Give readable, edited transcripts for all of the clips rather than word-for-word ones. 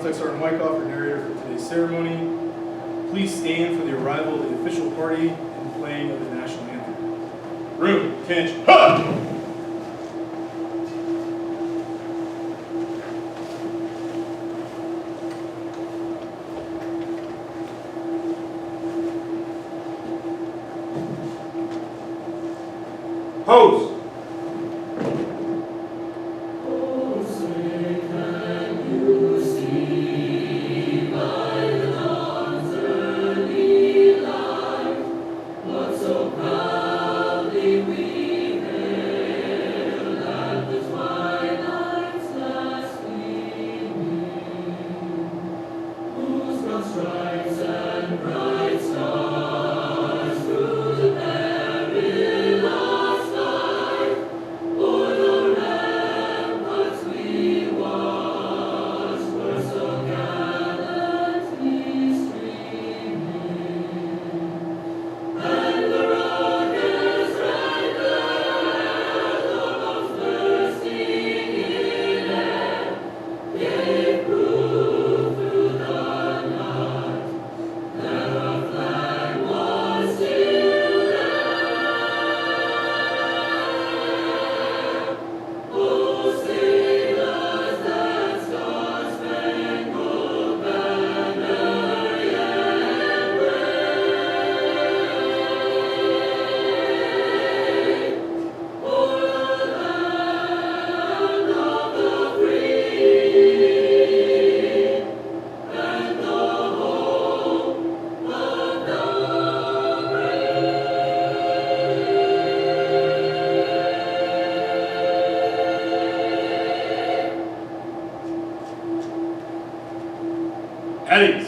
Tech Sergeant Wyckoff, your narrator for today's ceremony. Please stand for the arrival of the official party and playing of the national anthem. Room, attention, ha! Pose. At ease.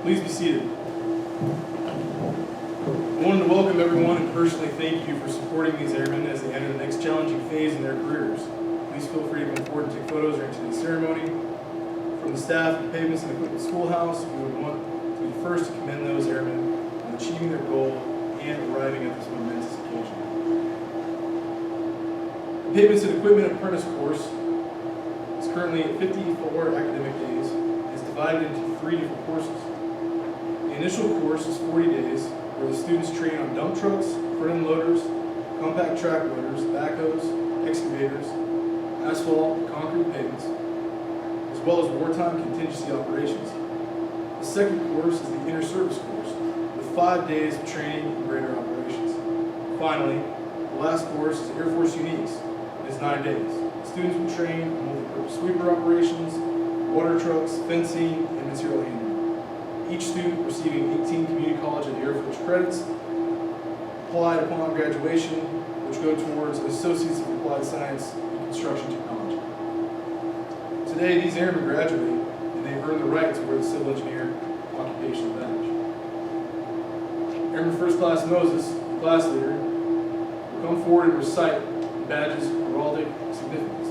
Please be seated. I wanted to welcome everyone and personally thank you for supporting these airmen as they enter the next challenging phase in their careers. Please feel free to come forward and take photos during today's ceremony. From the staff at the Pavements and Equipment Schoolhouse, we would want to be first to commend those airmen on achieving their goal and arriving at this momentous occasion. The Pavements and Equipment Apprentice course is currently at 54 academic days and is divided into 3 different courses. The initial course is 40 days, where the students train on dump trucks, front-end loaders, compact track loaders, backhoes, excavators, asphalt, and concrete pavements, as well as wartime contingency operations. The second course is the inter-service course, with 5 days of training in greater operations. Finally, the last course is Air Force Uniques. It is 9 days. Students will train on multi-purpose sweeper operations, water trucks, fencing, and material handling. Each student receiving 18 community college and Air Force credits applied upon graduation, which go towards Associates of Applied Science in Construction Technology. Today, these airmen graduate, and they earn the right to wear the Civil Engineer Occupational Badge. Airman First Class Moses, class leader, will come forward and recite the badge's heraldic significance.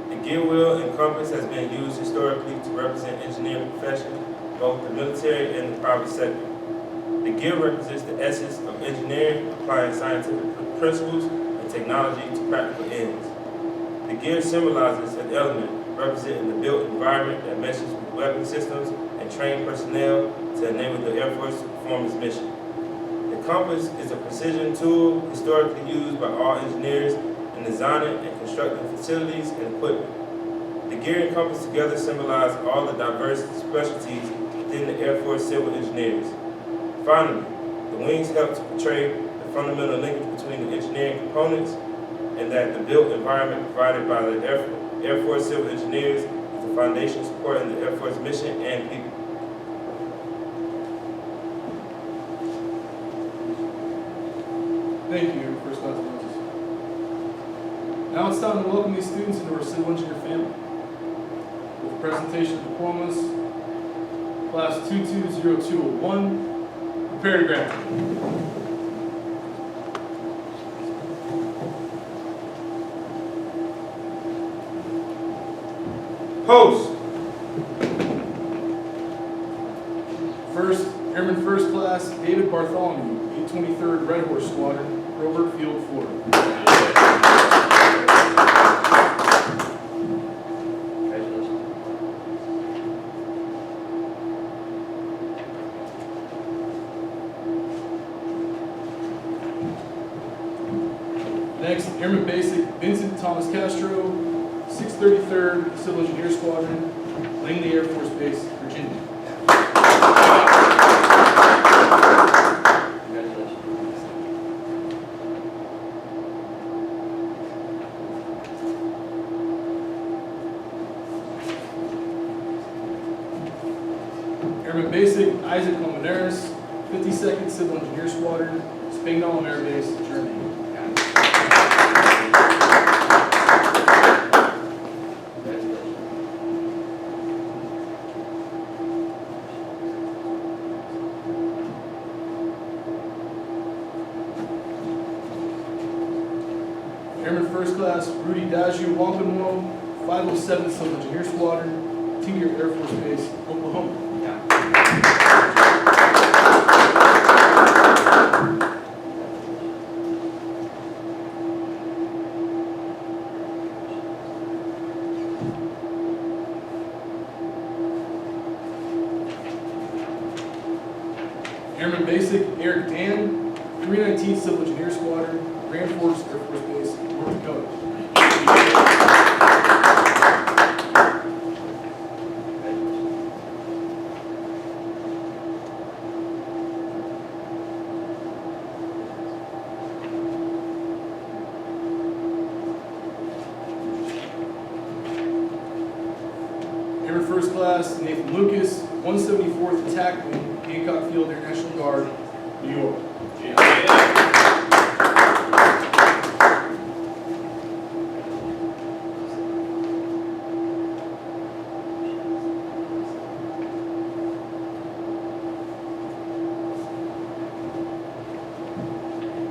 The gear wheel and compass has been used historically to represent engineering profession, both the military and the private sector. The gear represents the essence of engineering, applying scientific principles and technology to practical ends. The gear symbolizes an element representing the built environment that meshes with weapon systems and trained personnel to enable the Air Force to perform its mission. The compass is a precision tool historically used by all engineers in designing and constructing facilities and equipment. The gear and compass together symbolize all the diverse specialties within the Air Force Civil Engineers. Finally, the wings help to portray the fundamental linkage between the engineering components and that the built environment provided by the Air Force Civil Engineers is the foundation supporting the Air Force mission and people. Thank you, First Class Moses. Now it's time to welcome these students into our civil engineer family. With the presentation of diplomas, class 220201, prepare to graduate. Post. First, Airman First Class David Bartholomew, 823rd Red Horse Squadron, Robert Field, Florida. Next, Airman Basic Vincent Thomas Castro, 633rd Civil Engineer Squadron, Langley Air Force Base, Virginia. Airman Basic Isaac Colmenares, 52nd Civil Engineer Squadron, Spangdahlem Air Base, Germany. Airman First Class Rudy Daju Wampanoag, 507th Civil Engineer Squadron, Tinker Air Force Base, Oklahoma. Airman Basic Eric Dan, 319th Civil Engineer Squadron, Grand Forks Air Force Base, North Dakota. Airman First Class Nathan Lucas, 174th Attack Wing, Hancock Field Air National Guard, New York.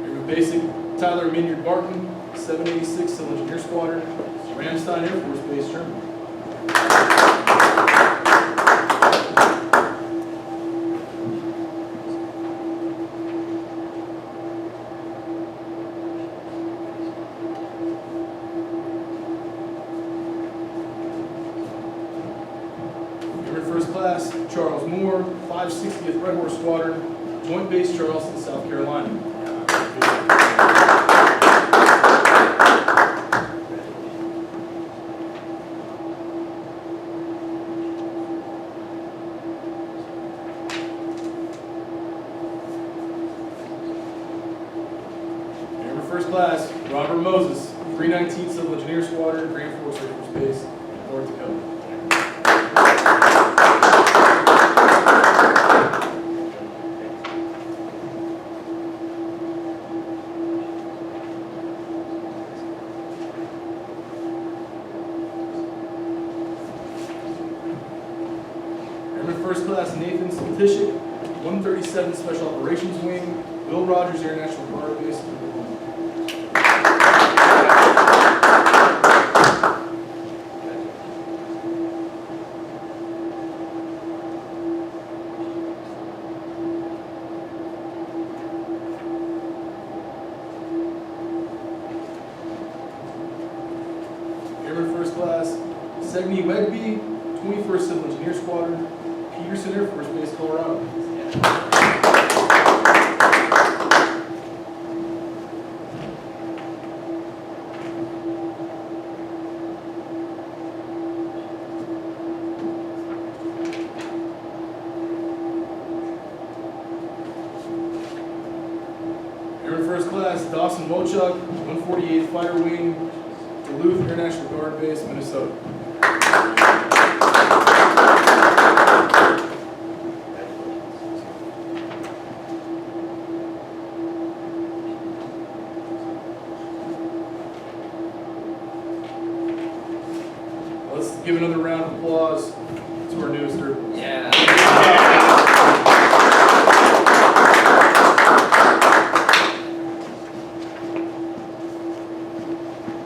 Airman Basic Tyler Minyard Barton, 786 Civil Engineer Squadron, Ramstein Air Force Base, Germany. First Class Charles Moore, 560th Red Horse Squadron, Joint Base Charleston, South Carolina. Airman First Class Robert Moses, 319th Civil Engineer Squadron, Grand Forks Air Force Base, North Dakota. First Class Nathan Statistic, 137th Special Operations Wing, Will Rogers Air National Guard Base, Oklahoma. Airman First Class Segni Wegby, 21st Civil Engineer Squadron, Peterson Air Force Base, Colorado. Airman First Class Dawson Wochuk, 148th Fighter Wing, Duluth Air National Guard Base, Minnesota. Let's give another round of applause to our newest Dirt Boyz. Yeah.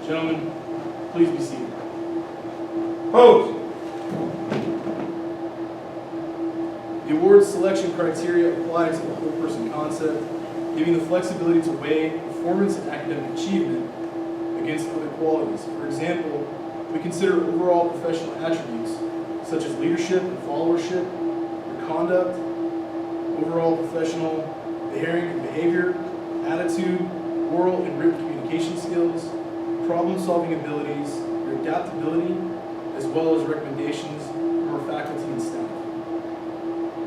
Gentlemen, please be seated. Post. award selection criteria apply to the whole person concept, giving the flexibility to weigh performance and academic achievement against other qualities. For example, we consider overall professional attributes such as leadership and followership, your conduct, overall professional behavior, attitude, oral and written communication skills, problem-solving abilities, your adaptability, as well as recommendations from our faculty and staff.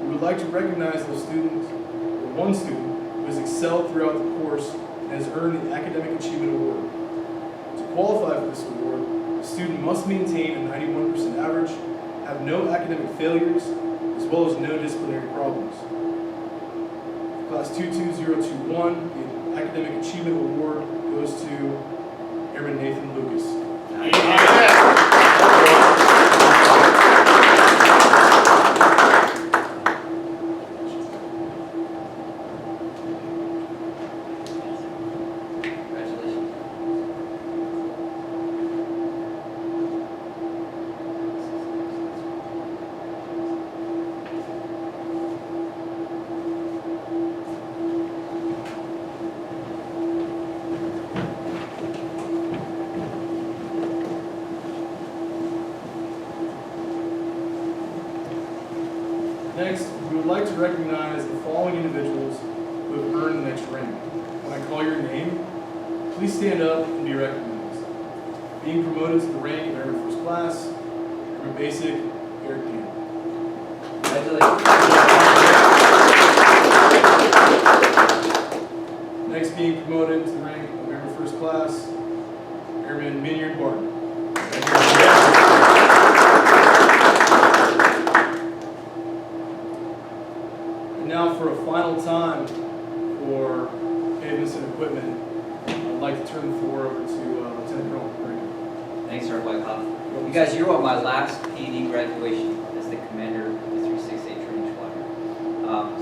We would like to recognize those students, or one student, who has excelled throughout the course and has earned the Academic Achievement Award. To qualify for this award, the student must maintain a 91% average, have no academic failures, as well as no disciplinary problems. Class 22021, the Academic Achievement Award goes to Airman Nathan Lucas. Next, we would like to recognize the following individuals who have earned the next rank. When I call your name, please stand up and be recognized. Being promoted to the rank of Airman First Class, Airman Basic, Eric Dan. Next, being promoted to the rank of Airman First Class, Airman Minyard Barton. And now for a final time for pavements and equipment, I'd like to turn the floor over to Lieutenant Colonel Brady. Thanks, Sergeant Wyckoff. You guys, you were on my last PD graduation as the commander of the 368 Training Squadron.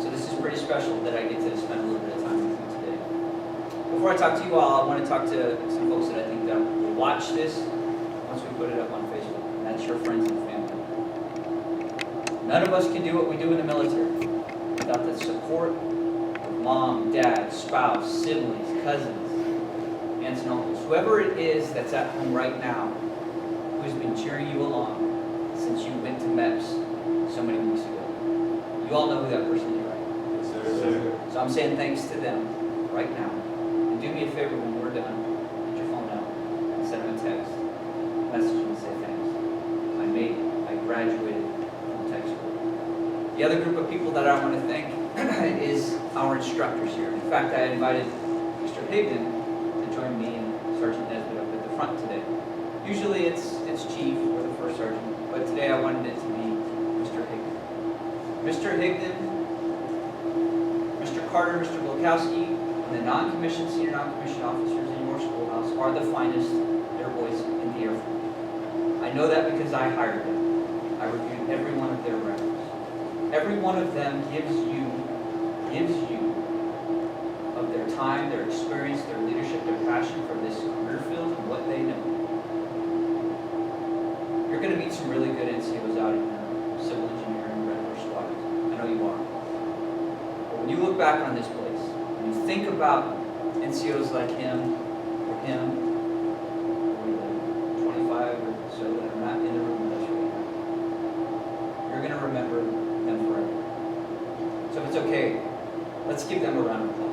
So this is pretty special that I get to spend a little bit of time with you today. Before I talk to you all, I want to talk to some folks that I think that will watch this once we put it up on Facebook, and that's your friends and family. None of us can do what we do in the military without the support of mom, dad, spouse, siblings, cousins, aunts and uncles, whoever it is that's at home right now who's been cheering you along since you went to MEPS so many weeks ago. You all know who that person is, right? Yes, sir. So I'm saying thanks to them right now. And do me a favor when we're done, get your phone out and send them a text. Message them and say thanks. I made it. I graduated from tech school. The other group of people that I want to thank is our instructors here. In fact, I invited Mr. Higdon to join me and Sergeant Nesbitt up at the front today. Usually it's Chief or the First Sergeant, but today I wanted it to be Mr. Higdon. Mr. Higdon, Mr. Carter, Mr. Wilkowski, and the non-commissioned, senior non-commissioned officers in your schoolhouse are the finest Dirt Boyz in the Air Force. I know that because I hired them. I reviewed every one of their records. Every one of them gives you of their time, their experience, their leadership, their passion for this career field and what they know. You're going to meet some really good NCOs out in your civil engineering Red Horse squadrons. I know you are. But when you look back on this place, when you think about NCOs like him, or him, or the 25 or so that are not in the room with us right now, you're going to remember them forever. So if it's okay, let's give them a round of applause.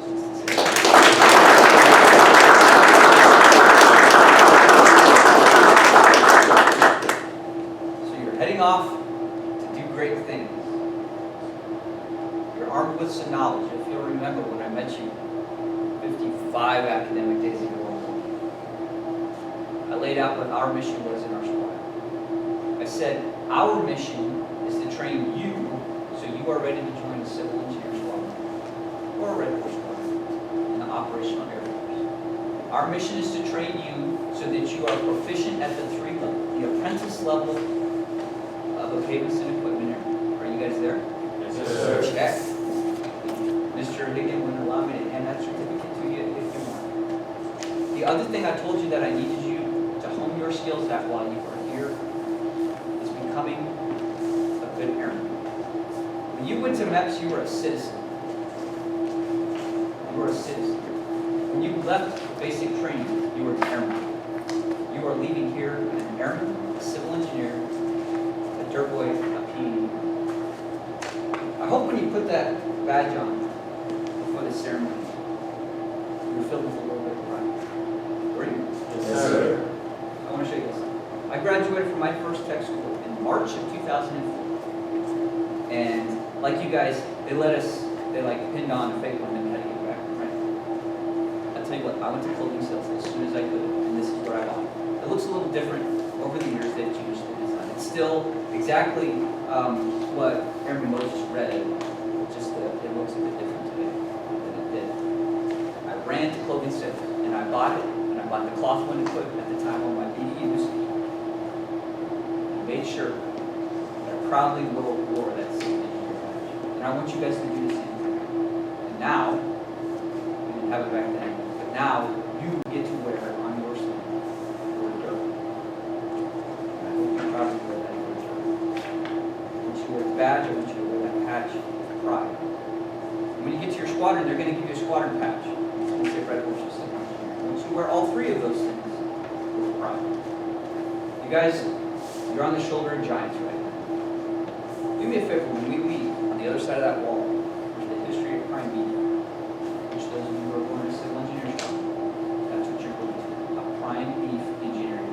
So you're heading off to do great things. You're armed with some knowledge. If you'll remember when I met you 55 academic days ago, I laid out what our mission was in our squad. I said, our mission is to train you so you are ready to join the civil engineer squadron or a Red Horse squadron in the operational Air Force. Our mission is to train you so that you are proficient at the 3 level, the apprentice level of a pavements and equipment area. Are you guys there? Yes, sir. Check. Mr. Higgin wouldn't allow me to hand that certificate to you if you want. The other thing I told you that I needed you to hone your skills at while you are here is becoming a good airman. When you went to MEPS, you were a citizen. You were a citizen. When you left basic training, you were an airman. You are leaving here an airman, a civil engineer, a dirt boy, a PE. I hope when you put that badge on before the ceremony, you're filled with a little bit of pride. Were you? Yes, sir. I want to show you this. I graduated from my first tech school in March of 2004. And like you guys, they pinned on a fake one and had to get back, right? I'll tell you what, I went to clothing sales as soon as I could, and this is what I bought. It looks a little different over the years. They've changed the design. It's still exactly what Aaron Moses read. It looks a bit different today than it did. I ran to clothing sales, and I bought it, and I bought the cloth one to put at the time on my BDUs. I made sure that I proudly wore that same engineer badge. And I want you guys to do the same thing. And now, we didn't have it back then, but now you get to wear it on your sleeve. I hope you're proud to wear that on your shirt. Once you wear the badge, I want you to wear that patch with pride. And when you get to your squadron, they're going to give you a squadron patch. It's going to say Red Horse Civil Engineer. Once you wear all three of those things with pride. You guys, you're on the shoulder of giants right now. Do me a favor, when we leave, on the other side of that wall, there's the history of prime beef, which those of you who are going to civil engineering school, that's what you're going to, a prime beef engineering.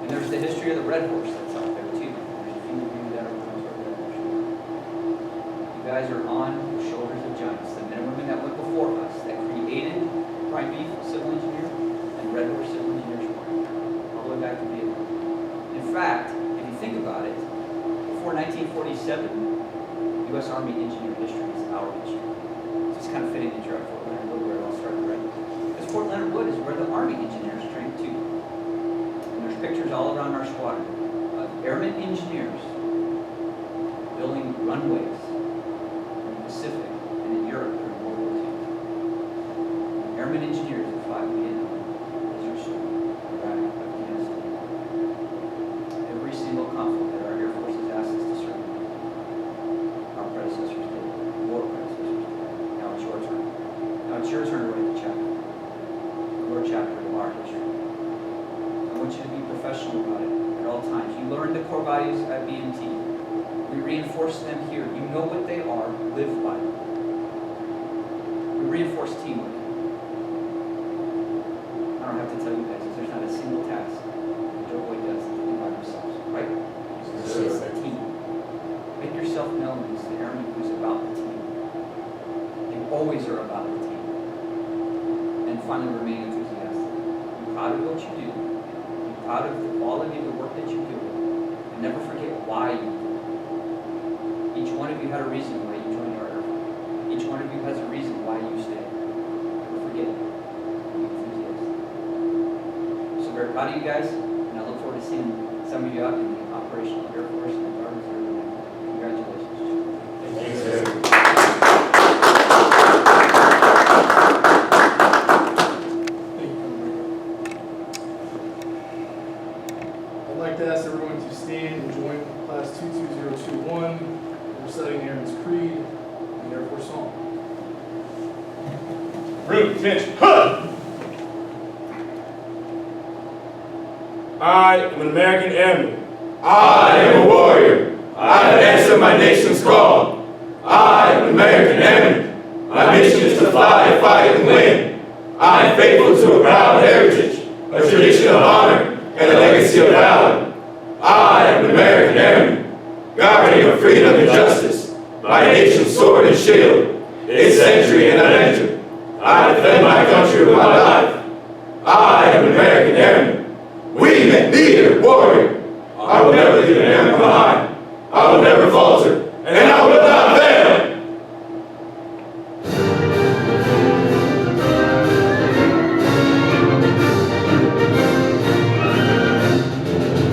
And there's the history of the Red Horse that's out there too. There's a few of you that are going to Red Horse. You guys are on the shoulders of giants, the men and women that went before us, that created prime beef civil engineer and Red Horse civil engineer school, all the way back to Vietnam. In fact, if you think about it, before 1947, U.S. Army engineer history is our history. So it's kind of fitting that you're at Fort Leonard Wood where it all started, right? Because Fort Leonard Wood is where the Army engineers trained too. And there's pictures all around our squadron of airmen engineers building runways in the Pacific and in Europe during World War II. Airmen engineers that fought in Vietnam, Desert Storm, Iraq, Afghanistan. Every single conflict that our Air Force has asked us to serve, our predecessors did, war predecessors did. Now it's your turn. Now it's your turn to write the chapter. Your chapter of our history. I want you to be professional about it at all times. You learned the core values at BMT. We reinforce them here. You know what they are, live by them. We reinforce teamwork. I don't have to tell you guys, there's not a single task that Dirt Boy does by themselves, right? It's a team. Make yourself known as the airman who's about the team. You always are about the team. And finally, remain enthusiastic. Be proud of what you do. Be proud of the quality of the work that you do. And never forget why you do it. Each one of you had a reason why you joined our airforce. Each one of you has a reason why you stay. Never forget it. Be enthusiastic. So very proud of you guys, and I look forward to seeing some of you out in the operational Air Force and the Guard Reserve. Congratulations. Thank you, sir. Thank you. I'd like to ask everyone to stand and join Class 22021 in reciting the Airman's Creed and the Air Force Song. Room, attention. Huh! I am an American airman. I am a warrior. I have answered my nation's call. I am an American airman. My mission is to fly, fight, and win. I am faithful to a proud heritage, a tradition of honor, and a legacy of valor. I am an American airman, guardian of freedom and justice, my nation's sword and shield, its century and avenger. I defend my country with my life. I am an American airman. We leader, warrior. I will never leave an airman behind. I will never falter, and I will not fail.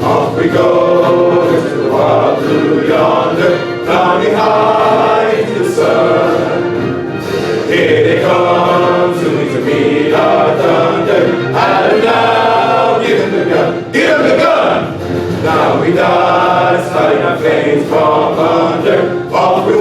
Off we go to the wild blue yonder, climbing high into the sun. Here they come, soon to meet our thunder. Adam now, give him the gun, give him the gun. Now we die, starting our flames from under. Off we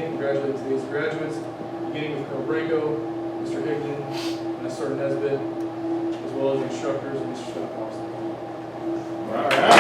and congratulate today's graduates, beginning with Colonel Branco, Mr. Higdon, Ms. Sergeant Nesbitt, as well as the instructors and Mr. Schmidt. All right.